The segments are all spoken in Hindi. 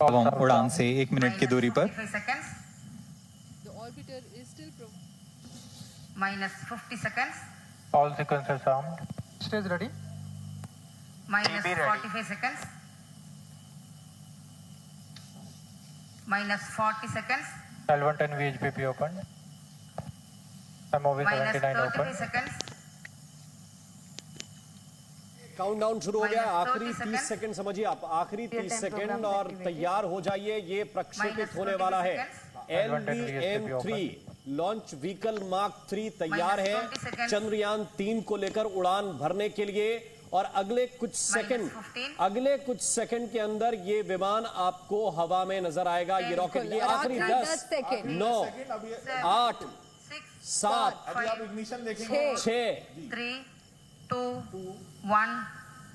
उड़ान से 1 मिनट की दूरी पर। The orbiter is still minus 50 seconds. All sequences armed. Stage ready. Minus TB ready. 45 seconds. Minus 40 seconds. L110 VHPP open. MOV Minus 79 33 open. seconds. Countdown शुरू हो गया। Minus आखिरी 30 30 सेकंड समझिए आप, आखिरी 30 सेकंड और तैयार हो जाइए। ये प्रक्षेपित Minus होने 30 वाला है। seconds. LVM-3 launch vehicle mark 3 तैयार Minus है 20 seconds. चंद्रयान 3 को लेकर उड़ान भरने के लिए। और अगले कुछ सेकंड के अंदर ये विमान आपको हवा में नजर आएगा। ये रॉकेट, ये आखिरी 10 9 8 7 अभी आप इग्निशन देखेंगे। 6 3 2 1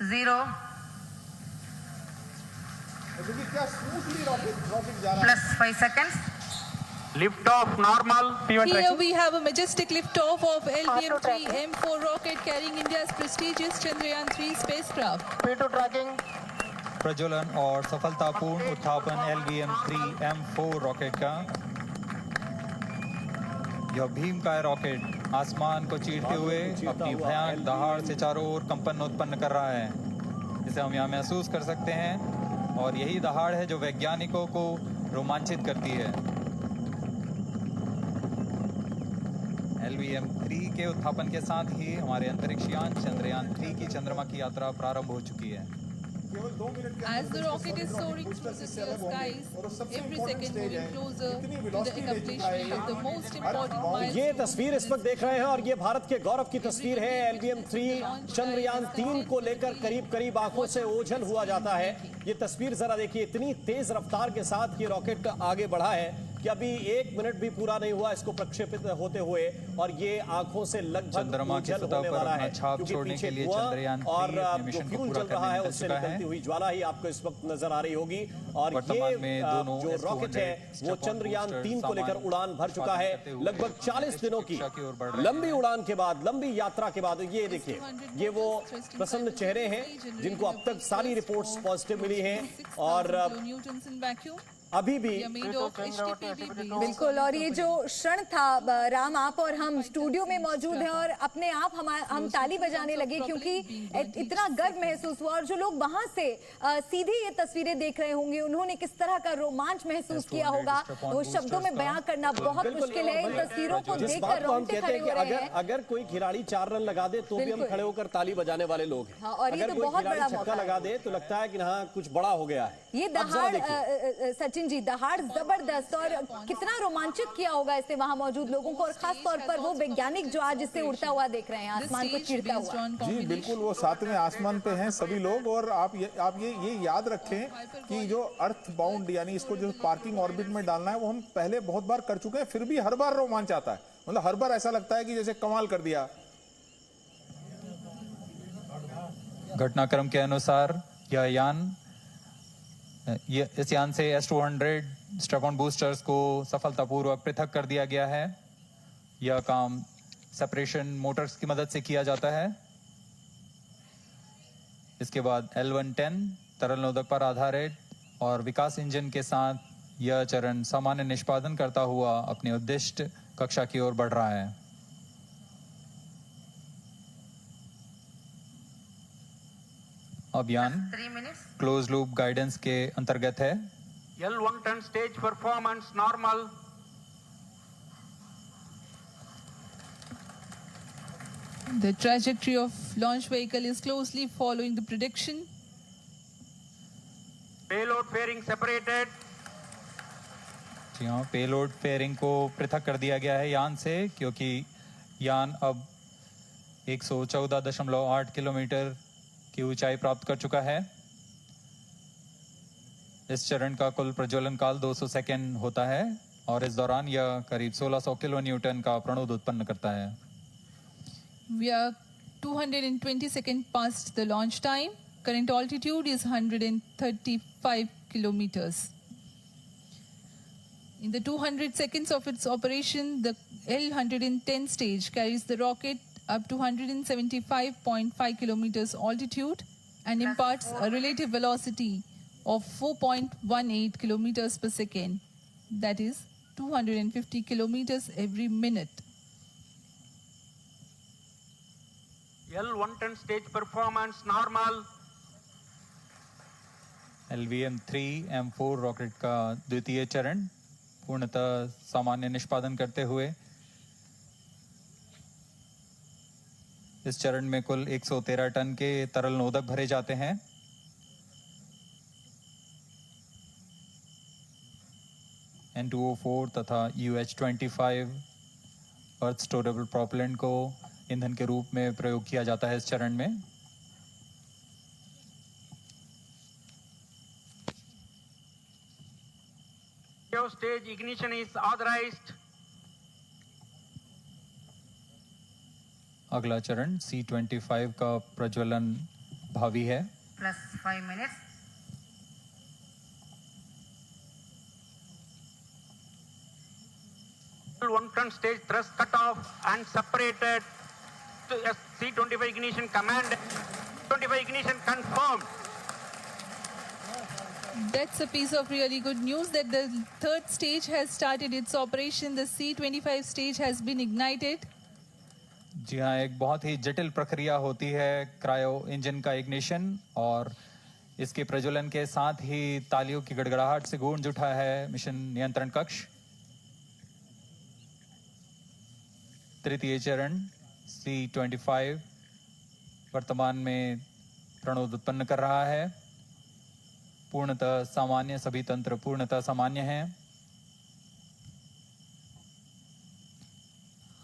0 देखिए क्या स्मूथली रॉकेट जा रहा है। plus 5 seconds. Lift off normal. P1 Here tracking. we have a majestic liftoff of LVM-3 M4 rocket carrying India's prestigious Chandrayaan-3 spacecraft. P2 tracking. प्रज्वलन और सफलतापूर्ण उत्थापन LVM-3 M4 रॉकेट का। यह भीमकाय रॉकेट आसमान को चीरते हुए अपनी भयानक दहाड़ से चारों ओर कंपन उत्पन्न कर रहा है, जिसे हम यहाँ महसूस कर सकते हैं। और यही दहाड़ है जो वैज्ञानिकों को रोमांचित करती है। LVM-3 के उत्थापन के साथ ही हमारे अंतरिक्ष यान चंद्रयान 3 की चंद्रमा की यात्रा प्रारंभ हो चुकी है। केवल 2 मिनट के As the rocket is soaring through the clear skies, every second moving closer to the accomplishment of the most important milestone. ये तस्वीर इस वक्त देख रहे हैं और ये भारत के गौरव की तस्वीर है। LVM-3 चंद्रयान 3 को लेकर करीब करीब आंखों से ओझल हुआ जाता है। ये तस्वीर जरा देखिए, इतनी तेज रफ्तार के साथ ये रॉकेट आगे बढ़ा है कि अभी 1 मिनट भी पूरा नहीं हुआ इसको प्रक्षेपित होते हुए, और ये आंखों से लगभग चंद्रमा की ओझल सतह होने पर वाला अपना है। छाप क्योंकि छोड़ने पीछे के लिए धुआं चंद्रयान 3 और अपने जो मिशन को फ्यूल पूरा चल रहा है करने उससे निकल चुका निकलती है। हुई ज्वाला ही आपको इस वक्त नजर आ रही होगी। और वर्तमान ये में दोनों जो रॉकेट है वो चंद्रयान 3 को लेकर उड़ान भर चुका है। लगभग 40 दिनों की लंबी उड़ान के बाद, लंबी यात्रा के बाद, ये देखिए ये वो प्रसन्न चेहरे हैं जिनको अब तक सारी रिपोर्ट्स पॉजिटिव मिली हैं। और Newtons in vacuum. अभी भी They are made of HTPB based. बिल्कुल। और ये जो क्षण था, राम आप और हम स्टूडियो में मौजूद हैं और अपने आप हम ताली बजाने लगे क्योंकि इतना गर्व महसूस हुआ। और जो लोग वहां से सीधे ये तस्वीरें देख रहे होंगे उन्होंने किस तरह का रोमांच महसूस किया होगा, वो शब्दों में बयां करना बहुत मुश्किल है। इन तस्वीरों को जिस देखकर बात को हम रोंगटे कहते हैं खड़े कि हो रहे हैं। अगर कोई खिलाड़ी 4 रन लगा दे तो भी हम बिल्कुल। खड़े होकर ताली बजाने वाले लोग हैं। हाँ, और ये अगर तो कोई बहुत खिलाड़ी बड़ा छक्का मौका लगा दे तो लगता है कि हाँ कुछ बड़ा हो गया है। ये अब जरा दहाड़ देखिए। सचिन जी, दहाड़ जबरदस्त, और कितना रोमांचित किया होगा इससे वहां मौजूद लोगों को, और खास तौर पर वो वैज्ञानिक जो आज इससे उड़ता हुआ देख रहे हैं, आसमान को चीरता हुआ। जी बिल्कुल, वो 7वें आसमान पे हैं सभी लोग। और आप ये याद रखें कि जो अर्थ बाउंड यानी इसको जो पार्किंग ऑर्बिट में डालना है वो हम पहले बहुत बार कर चुके हैं, फिर भी हर बार रोमांच आता है। मतलब हर बार ऐसा लगता है कि जैसे कमाल कर दिया। घटनाक्रम के अनुसार इस यान से S-200 स्ट्रैप-ऑन बूस्टर्स को सफलतापूर्वक पृथक कर दिया गया है। यह काम सेपरेशन मोटर्स की मदद से किया जाता है। इसके बाद L110 तरल नोदक पर आधारित और विकास इंजन के साथ यह चरण सामान्य निष्पादन करता हुआ अपनी उद्दिष्ट कक्षा की ओर बढ़ रहा है। अभियान 3 minutes. क्लोज लूप गाइडेंस के अंतर्गत है। L110 stage performance normal. The trajectory of launch vehicle is closely following the prediction. Payload fairing separated. जी हाँ, पेलोड फेयरिंग को पृथक कर दिया गया है यान से, क्योंकि यान अब 114.8 किलोमीटर की ऊंचाई प्राप्त कर चुका है। इस चरण का कुल प्रज्वलन काल 200 सेकेंड होता है और इस दौरान यह करीब 1600 किलो न्यूटन का प्रणोद उत्पन्न करता है। We are 220 seconds past the launch time. Current altitude is 135 kilometers. In the 200 seconds of its operation, the L110 stage carries the rocket up to 175.5 kilometers altitude and imparts a relative velocity of 4.18 kilometers per second, that is 250 kilometers every minute. L110 stage performance normal. LVM-3 M4 rocket का द्वितीय चरण पूर्णतः सामान्य निष्पादन करते हुए इस चरण में कुल 113 टन के तरल नोदक भरे जाते हैं। N2O4 तथा UH-25 अर्थ स्टोरेबल प्रोपेलेंट को ईंधन के रूप में प्रयोग किया जाता है इस चरण में। Stage ignition is authorized. अगला चरण C-25 का प्रज्वलन भावी है। plus 5 minutes. L110 stage thrust cut off and separated. C-25 ignition command. 25 ignition confirmed. That's a piece of really good news that the third stage has started its operation. The C-25 stage has been ignited. जी हाँ, एक बहुत ही जटिल प्रक्रिया होती है क्रायो इंजन का इग्निशन और इसके प्रज्वलन के साथ ही तालियों की गड़गड़ाहट से गूंज उठा है मिशन नियंत्रण कक्ष। तृतीय चरण C-25 वर्तमान में प्रणोद उत्पन्न कर रहा है। पूर्णतः सामान्य, सभी तंत्र पूर्णतः सामान्य हैं।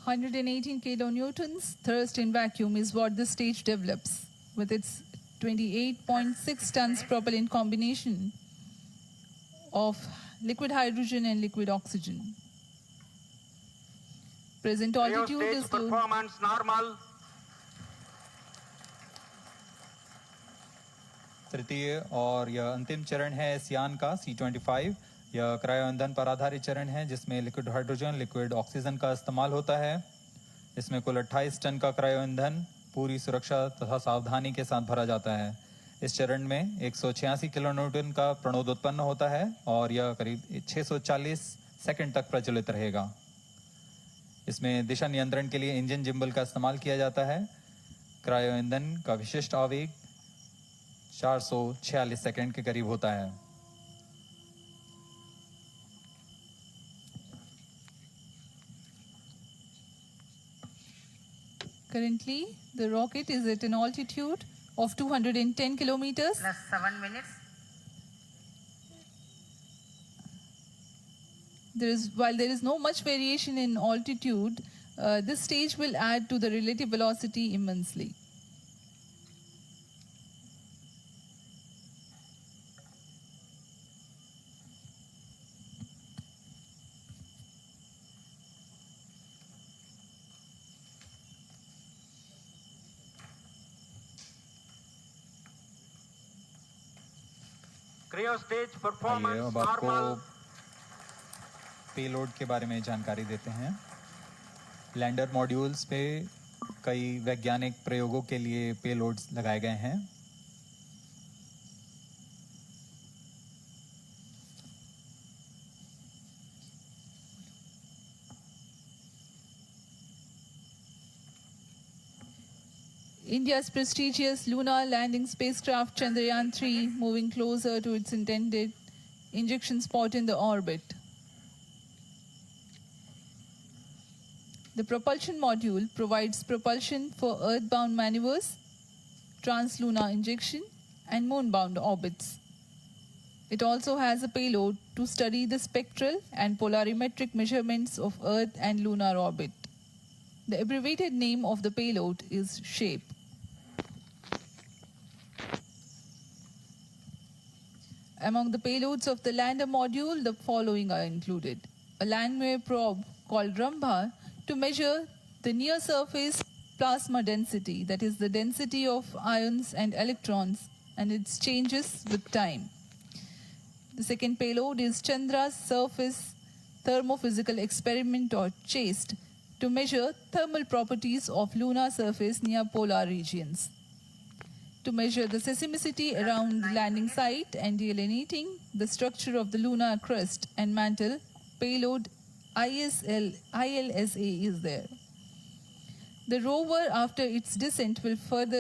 118 kilonewtons thrust in vacuum is what the stage develops with its 28.6 tons propellant combination of liquid hydrogen and liquid oxygen. Present altitude Stage is low. performance normal. तृतीय और यह अंतिम चरण है इस यान का C-25। यह क्रायो ईंधन पर आधारित चरण है जिसमें लिक्विड हाइड्रोजन, लिक्विड ऑक्सीजन का इस्तेमाल होता है। इसमें कुल 28 टन का क्रायो ईंधन पूरी सुरक्षा तथा सावधानी के साथ भरा जाता है। इस चरण में 186 किलोन्यूटन का प्रणोद उत्पन्न होता है और यह करीब 640 सेकंड तक प्रज्वलित रहेगा। इसमें दिशा नियंत्रण के लिए इंजन जिम्बल का इस्तेमाल किया जाता है। क्रायो ईंधन का विशिष्ट आवेग 446 सेकंड के करीब होता है। Currently, the rocket is at an altitude of 210 kilometers. Plus 7 minutes. While there is no much variation in altitude, this stage will add to the relative velocity immensely. Cryo stage आइए performance अब आपको normal. पेलोड के बारे में जानकारी देते हैं। लैंडर मॉड्यूल्स पे कई वैज्ञानिक प्रयोगों के लिए पेलोड्स लगाए गए हैं। India's prestigious lunar landing spacecraft Chandrayaan-3 moving closer to its intended injection spot in the orbit. The propulsion module provides propulsion for earthbound maneuvers, translunar injection, and moonbound orbits. It also has a payload to study the spectral and polarimetric measurements of Earth and lunar orbit. The abbreviated name of the payload is SHAPE. Among the payloads of the lander module, the following are included. A Langmuir probe called Rambha to measure the near-surface plasma density, that is the density of ions and electrons, and its changes with time. The second payload is Chandra's Surface Thermophysical Experiment, or CHASTE, to measure thermal properties of lunar surface near polar regions. to measure the seismicity around the landing site and delineating the structure of the lunar crust and mantle. Payload ILSA is there. The rover, after its descent, will further